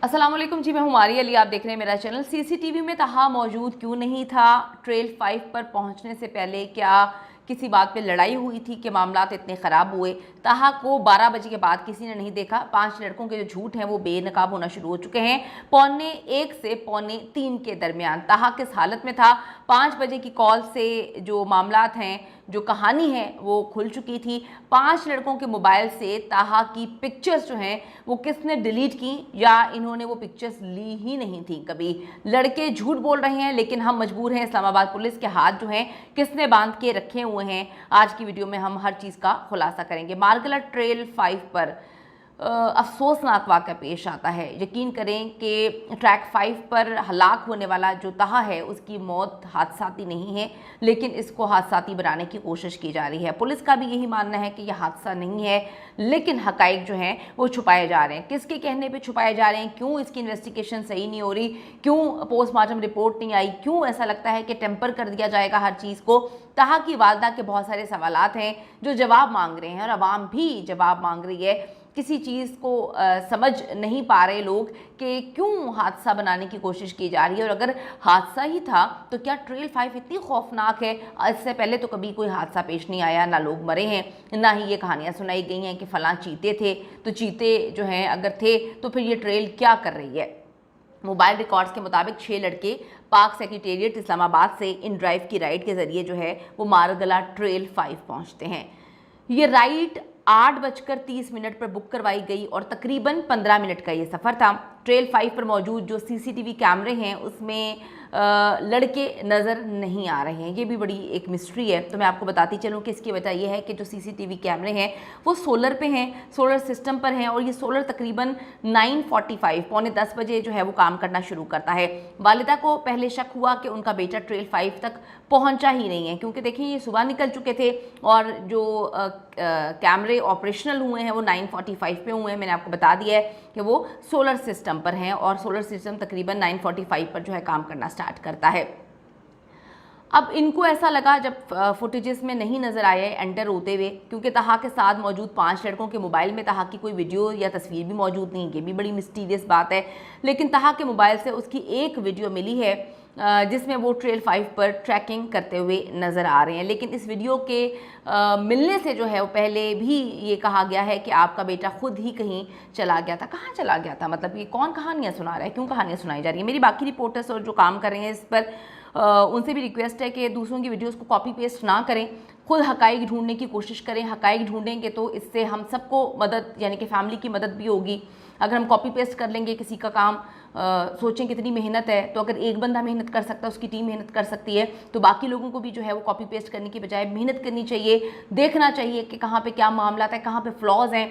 अस्सलाम वालेकुम जी, मैं हूं मारिया अली। आप देख रहे हैं मेरा चैनल। सीसीटीवी में तहा मौजूद क्यों नहीं था? ट्रेल 5 पर पहुंचने से पहले क्या किसी बात पे लड़ाई हुई थी कि मामलात इतने ख़राब हुए? तहा को 12 बजे के बाद किसी ने नहीं देखा। 5 लड़कों के जो झूठ हैं वो बेनकाब होना शुरू हो चुके हैं। 2:45 से 2:45 के दरमियान तहा किस हालत में था? 5 बजे की कॉल से जो मामलात हैं, जो कहानी है वो खुल चुकी थी। 5 लड़कों के मोबाइल से तहा की पिक्चर्स जो हैं वो किसने डिलीट की, या इन्होंने वो पिक्चर्स ली ही नहीं थी कभी। लड़के झूठ बोल रहे हैं, लेकिन हम मजबूर हैं। इस्लामाबाद पुलिस के हाथ जो हैं किसने बांध के रखे हुए हैं, आज की वीडियो में हम हर चीज़ का खुलासा करेंगे। मारगला ट्रेल 5 पर अफसोसनाक वाक़या पेश आता है। यकीन करें कि ट्रैक 5 पर हलाक होने वाला जो तहा है उसकी मौत हादसाती नहीं है, लेकिन इसको हादसाती बनाने की कोशिश की जा रही है। पुलिस का भी यही मानना है कि यह हादसा नहीं है, लेकिन हक़ाइक़ जो हैं वो छुपाए जा रहे हैं। किसके कहने पे छुपाए जा रहे हैं? क्यों इसकी इन्वेस्टिगेशन सही नहीं हो रही? क्यों पोस्टमार्टम रिपोर्ट नहीं आई? क्यों ऐसा लगता है कि टेम्पर कर दिया जाएगा हर चीज़ को? तहा की वालदा के बहुत सारे सवालात हैं जो जवाब मांग रहे हैं, और आवाम भी जवाब मांग रही है। किसी चीज़ को समझ नहीं पा रहे लोग कि क्यों हादसा बनाने की कोशिश की जा रही है, और अगर हादसा ही था तो क्या ट्रेल 5 इतनी खौफनाक है? इससे पहले तो कभी कोई हादसा पेश नहीं आया, ना लोग मरे हैं, ना ही ये कहानियाँ सुनाई गई हैं कि फ़लाँ चीते थे। तो चीते जो हैं अगर थे तो फिर ये ट्रेल क्या कर रही है? मोबाइल रिकॉर्ड्स के मुताबिक 6 लड़के पाक सेक्रेटेरिएट इस्लामाबाद से इन ड्राइव की राइड के ज़रिए जो है वो मारगला ट्रेल 5 पहुँचते हैं। ये राइड 8:30 पर बुक करवाई गई और तकरीबन 15 मिनट का ये सफ़र था। ट्रेल 5 पर मौजूद जो सीसीटीवी कैमरे हैं उसमें लड़के नज़र नहीं आ रहे हैं। ये भी बड़ी एक मिस्ट्री है। तो मैं आपको बताती चलूँ कि इसकी वजह यह है कि जो सीसीटीवी कैमरे हैं वो सोलर पे हैं, सोलर सिस्टम पर हैं, और ये सोलर तकरीबन 9:45 पौने 10 बजे जो है वो काम करना शुरू करता है। वालिदा को पहले शक हुआ कि उनका बेटा ट्रेल 5 तक पहुंचा ही नहीं है, क्योंकि देखिए ये सुबह निकल चुके थे और जो कैमरे ऑपरेशनल हुए हैं वो 9:45 पे हुए हैं। मैंने आपको बता दिया है कि वो सोलर सिस्टम पर हैं, और सोलर सिस्टम तकरीबन 9:45 पर जो है काम करना स्टार्ट करता है। अब इनको ऐसा लगा जब फुटेजेस में नहीं नज़र आया एंटर होते हुए, क्योंकि तहा के साथ मौजूद 5 लड़कों के मोबाइल में तहा की कोई वीडियो या तस्वीर भी मौजूद नहीं। ये भी बड़ी मिस्टीरियस बात है। लेकिन तहा के मोबाइल से उसकी एक वीडियो मिली है जिसमें वो ट्रेल 5 पर ट्रैकिंग करते हुए नज़र आ रहे हैं। लेकिन इस वीडियो के मिलने से जो है वो पहले भी ये कहा गया है कि आपका बेटा खुद ही कहीं चला गया था। कहाँ चला गया था? मतलब ये कौन कहानियाँ सुना रहा है? क्यों कहानियाँ सुनाई जा रही है? मेरी बाकी रिपोर्टर्स और जो काम कर रहे हैं इस पर उनसे भी रिक्वेस्ट है कि दूसरों की वीडियोस को कॉपी पेस्ट ना करें, खुद हक़ाइक़ ढूंढने की कोशिश करें। हक़ाइक़ ढूंढेंगे तो इससे हम सबको मदद, यानी कि फैमिली की मदद भी होगी। अगर हम कॉपी पेस्ट कर लेंगे किसी का काम, सोचें कितनी मेहनत है, तो अगर एक बंदा मेहनत कर सकता है, उसकी टीम मेहनत कर सकती है, तो बाकी लोगों को भी जो है वो कॉपी पेस्ट करने की बजाय मेहनत करनी चाहिए। देखना चाहिए कि कहाँ पे क्या मामला है, कहाँ पे फ्लॉज़ हैं,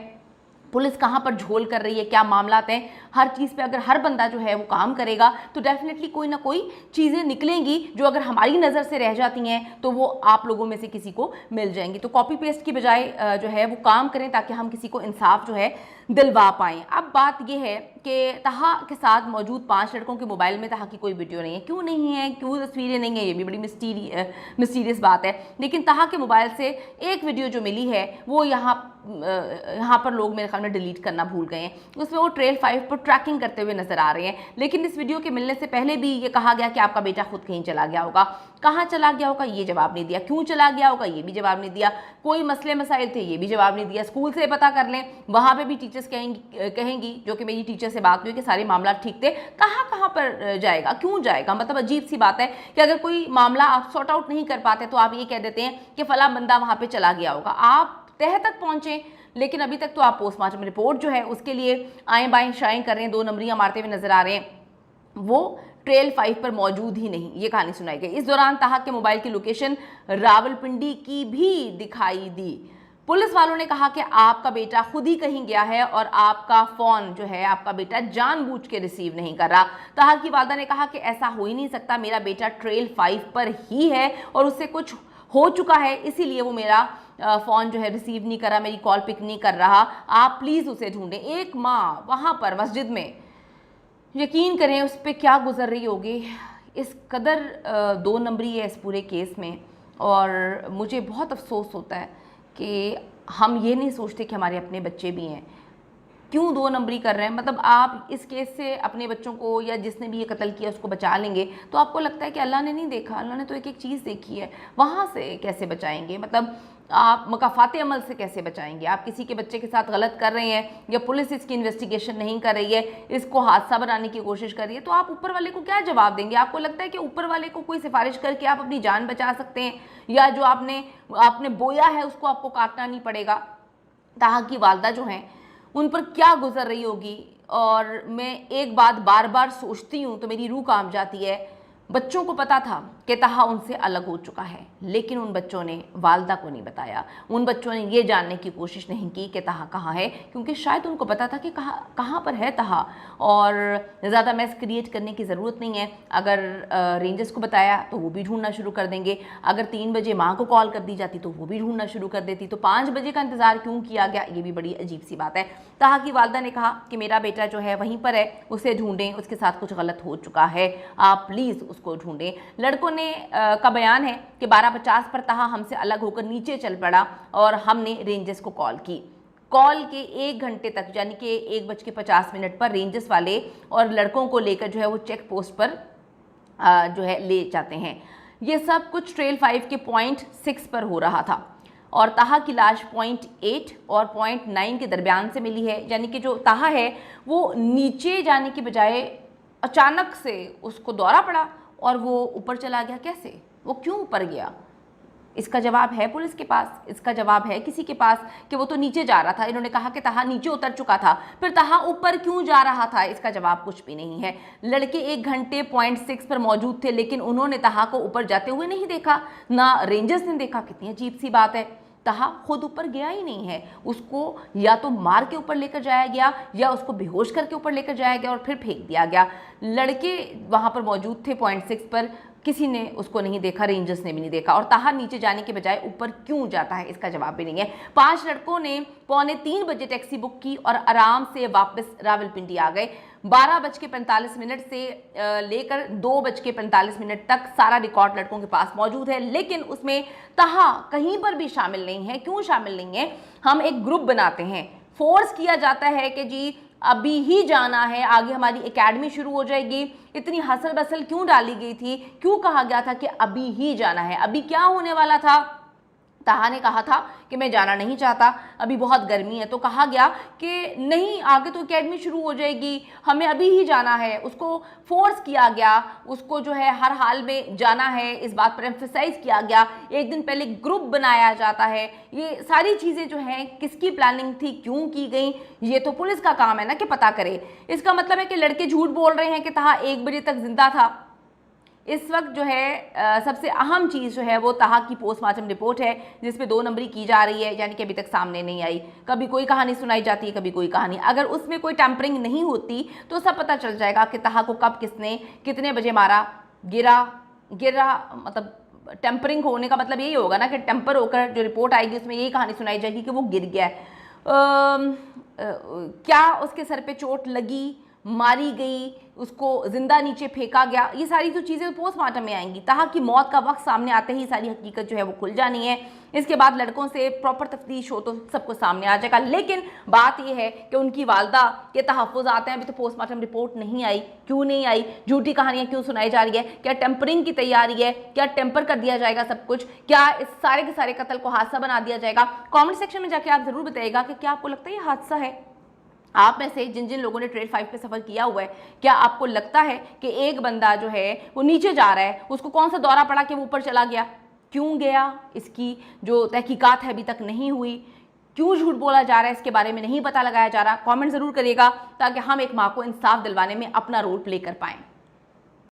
पुलिस कहाँ पर झोल कर रही है, क्या मामलात हैं। हर चीज़ पे अगर हर बंदा जो है वो काम करेगा तो डेफिनेटली कोई ना कोई चीज़ें निकलेंगी जो अगर हमारी नज़र से रह जाती हैं तो वो आप लोगों में से किसी को मिल जाएंगी। तो कॉपी पेस्ट की बजाय जो है वो काम करें ताकि हम किसी को इंसाफ जो है दिलवा पाएँ। अब बात यह है कि तहा के साथ मौजूद 5 लड़कों के मोबाइल में तहा की कोई वीडियो नहीं है। क्यों नहीं है? क्यों तस्वीरें नहीं है? ये भी बड़ी मिस्टीरियस बात है। लेकिन तहा के मोबाइल से एक वीडियो जो मिली है वो यहाँ पर लोग मेरे ख्याल में डिलीट करना भूल गए हैं। उसमें वो ट्रेल 5 पर ट्रैकिंग करते हुए नजर आ रहे हैं। लेकिन इस वीडियो के मिलने से पहले भी ये कहा गया कि आपका बेटा खुद कहीं चला गया होगा। कहाँ चला गया होगा ये जवाब नहीं दिया। क्यों चला गया होगा ये भी जवाब नहीं दिया। कोई मसले मसाइल थे ये भी जवाब नहीं दिया। स्कूल से पता कर लें, वहाँ पे भी टीचर्स कहेंगी, जो कि मेरी टीचर से बात हुई कि सारे मामला ठीक थे। कहाँ कहाँ पर जाएगा, क्यों जाएगा? मतलब अजीब सी बात है कि अगर कोई मामला आप सॉर्ट आउट नहीं कर पाते तो आप ये कह देते हैं कि फला बंदा वहाँ पे चला गया होगा। आप तह तक पहुँचे, लेकिन अभी तक तो आप पोस्टमार्टम रिपोर्ट जो है उसके लिए आएँ बाएँ शाएँ कर रहे हैं, 2 नंबरियाँ मारते हुए नजर आ रहे हैं। वो ट्रेल 5 पर मौजूद ही नहीं, ये कहानी सुनाई गई। इस दौरान तहा के मोबाइल की लोकेशन रावलपिंडी की भी दिखाई दी। पुलिस वालों ने कहा कि आपका बेटा खुद ही कहीं गया है और आपका फ़ोन जो है आपका बेटा जानबूझ के रिसीव नहीं कर रहा। तहा की वालदा ने कहा कि ऐसा हो ही नहीं सकता, मेरा बेटा ट्रेल 5 पर ही है और उससे कुछ हो चुका है, इसीलिए वो मेरा फ़ोन जो है रिसीव नहीं कर रहा, मेरी कॉल पिक नहीं कर रहा। आप प्लीज़ उसे ढूंढें। एक माँ वहाँ पर मस्जिद में, यकीन करें उस पर क्या गुजर रही होगी। इस कदर 2 नंबरी है इस पूरे केस में, और मुझे बहुत अफसोस होता है कि हम ये नहीं सोचते कि हमारे अपने बच्चे भी हैं। क्यों 2 नंबरी कर रहे हैं? मतलब आप इस केस से अपने बच्चों को या जिसने भी ये कत्ल किया उसको बचा लेंगे, तो आपको लगता है कि अल्लाह ने नहीं देखा? अल्लाह ने तो एक एक चीज़ देखी है, वहाँ से कैसे बचाएंगे? मतलब आप मकाफात अमल से कैसे बचाएंगे? आप किसी के बच्चे के साथ गलत कर रहे हैं या पुलिस इसकी इन्वेस्टिगेशन नहीं कर रही है, इसको हादसा बनाने की कोशिश कर रही है, तो आप ऊपर वाले को क्या जवाब देंगे? आपको लगता है कि ऊपर वाले को कोई सिफारिश करके आप अपनी जान बचा सकते हैं, या जो आपने बोया है उसको आपको काटना नहीं पड़ेगा? ताहा की वालदा जो हैं उन पर क्या गुजर रही होगी। और मैं एक बात बार बार सोचती हूँ तो मेरी रूह कांप जाती है। बच्चों को पता था कि ताहा उनसे अलग हो चुका है, लेकिन उन बच्चों ने वालदा को नहीं बताया। उन बच्चों ने ये जानने की कोशिश नहीं की कि ताहा कहाँ है, क्योंकि शायद उनको पता था कि कहाँ पर है ताहा, और ज़्यादा मैस क्रिएट करने की ज़रूरत नहीं है। अगर रेंजर्स को बताया तो वो भी ढूंढना शुरू कर देंगे। अगर 3 बजे माँ को कॉल कर दी जाती तो वो भी ढूंढना शुरू कर देती। तो 5 बजे का इंतज़ार क्यों किया गया, ये भी बड़ी अजीब सी बात है। ताहा की वालदा ने कहा कि मेरा बेटा जो है वहीं पर है, उसे ढूंढें, उसके साथ कुछ गलत हो चुका है, आप प्लीज़ उसको ढूंढें। लड़कों ने का बयान है कि 12:50 पर ताहा हमसे अलग होकर नीचे चल पड़ा और हमने रेंजर्स को कॉल की। कॉल के 1 घंटे तक, यानी कि 1:50 पर रेंजर्स वाले और लड़कों को लेकर जो है वो चेक पोस्ट पर जो है ले जाते हैं। ये सब कुछ ट्रेल 5 के पॉइंट 6 पर हो रहा था और ताहा की लाश पॉइंट 8 और पॉइंट 9 के दरमियान से मिली है। यानी कि जो ताहा है वो नीचे जाने की बजाय अचानक से उसको दौरा पड़ा और वो ऊपर चला गया। कैसे, वो क्यों ऊपर गया? इसका जवाब है पुलिस के पास, इसका जवाब है किसी के पास कि वो तो नीचे जा रहा था। इन्होंने कहा कि ताहा नीचे उतर चुका था, फिर ताहा ऊपर क्यों जा रहा था? इसका जवाब कुछ भी नहीं है। लड़के 1 घंटे पॉइंट 6 पर मौजूद थे, लेकिन उन्होंने ताहा को ऊपर जाते हुए नहीं देखा, ना रेंजर्स ने देखा। कितनी अजीब सी बात है। ताहा खुद ऊपर गया ही नहीं है, उसको या तो मार के ऊपर लेकर जाया गया या उसको बेहोश करके ऊपर लेकर जाया गया और फिर फेंक दिया गया। लड़के वहाँ पर मौजूद थे पॉइंट 6 पर, किसी ने उसको नहीं देखा, रेंजर्स ने भी नहीं देखा। और ताहा नीचे जाने के बजाय ऊपर क्यों जाता है, इसका जवाब भी नहीं है। 5 लड़कों ने 2:45 बजे टैक्सी बुक की और आराम से वापस रावलपिंडी आ गए। 12:45 से लेकर 2:45 तक सारा रिकॉर्ड लड़कों के पास मौजूद है, लेकिन उसमें ताहा कहीं पर भी शामिल नहीं है। क्यों शामिल नहीं है? हम एक ग्रुप बनाते हैं, फोर्स किया जाता है कि जी अभी ही जाना है, आगे हमारी एकेडमी शुरू हो जाएगी। इतनी हसल बसल क्यों डाली गई थी? क्यों कहा गया था कि अभी ही जाना है? अभी क्या होने वाला था? ताहा ने कहा था कि मैं जाना नहीं चाहता, अभी बहुत गर्मी है। तो कहा गया कि नहीं, आगे तो एकेडमी शुरू हो जाएगी, हमें अभी ही जाना है। उसको फोर्स किया गया, उसको जो है हर हाल में जाना है, इस बात पर एम्फेसाइज किया गया। एक दिन पहले ग्रुप बनाया जाता है। ये सारी चीज़ें जो हैं किसकी प्लानिंग थी, क्यों की गई, ये तो पुलिस का काम है ना कि पता करे। इसका मतलब है कि लड़के झूठ बोल रहे हैं कि ताहा 1 बजे तक जिंदा था। इस वक्त जो है सबसे अहम चीज़ जो है वो ताहा की पोस्टमार्टम रिपोर्ट है, जिसमें 2 नंबरी की जा रही है, यानी कि अभी तक सामने नहीं आई। कभी कोई कहानी सुनाई जाती है, कभी कोई कहानी। अगर उसमें कोई टैंपरिंग नहीं होती तो सब पता चल जाएगा कि ताहा को कब किसने कितने बजे मारा। गिरा मतलब टेम्परिंग होने का मतलब यही होगा ना कि टेम्पर होकर जो रिपोर्ट आएगी उसमें यही कहानी सुनाई जाएगी कि वो गिर गया है। क्या उसके सर पे चोट लगी, मारी गई, उसको जिंदा नीचे फेंका गया, ये सारी जो चीज़ें पोस्टमार्टम में आएंगी। ताहा की मौत का वक्त सामने आते ही सारी हकीकत जो है वो खुल जानी है। इसके बाद लड़कों से प्रॉपर तफ्तीश हो तो सबको सामने आ जाएगा। लेकिन बात यह है कि उनकी वालदा के तहफ़्फ़ुज़ आते हैं, अभी तो पोस्टमार्टम रिपोर्ट नहीं आई। क्यों नहीं आई? झूठी कहानियाँ क्यों सुनाई जा रही है? क्या टेम्परिंग की तैयारी है? क्या टेम्पर कर दिया जाएगा सब कुछ? क्या इस सारे के सारे कत्ल को हादसा बना दिया जाएगा? कॉमेंट सेक्शन में जाके आप ज़रूर बताइएगा कि क्या आपको लगता है ये हादसा है। आप में से जिन जिन लोगों ने ट्रेल 5 पे सफ़र किया हुआ है, क्या आपको लगता है कि एक बंदा जो है वो नीचे जा रहा है, उसको कौन सा दौरा पड़ा कि वो ऊपर चला गया? क्यों गया? इसकी जो तहकीकात है अभी तक नहीं हुई। क्यों झूठ बोला जा रहा है, इसके बारे में नहीं पता लगाया जा रहा। कमेंट ज़रूर करिएगा ताकि हम एक माँ को इंसाफ दिलवाने में अपना रोल प्ले कर पाएँ।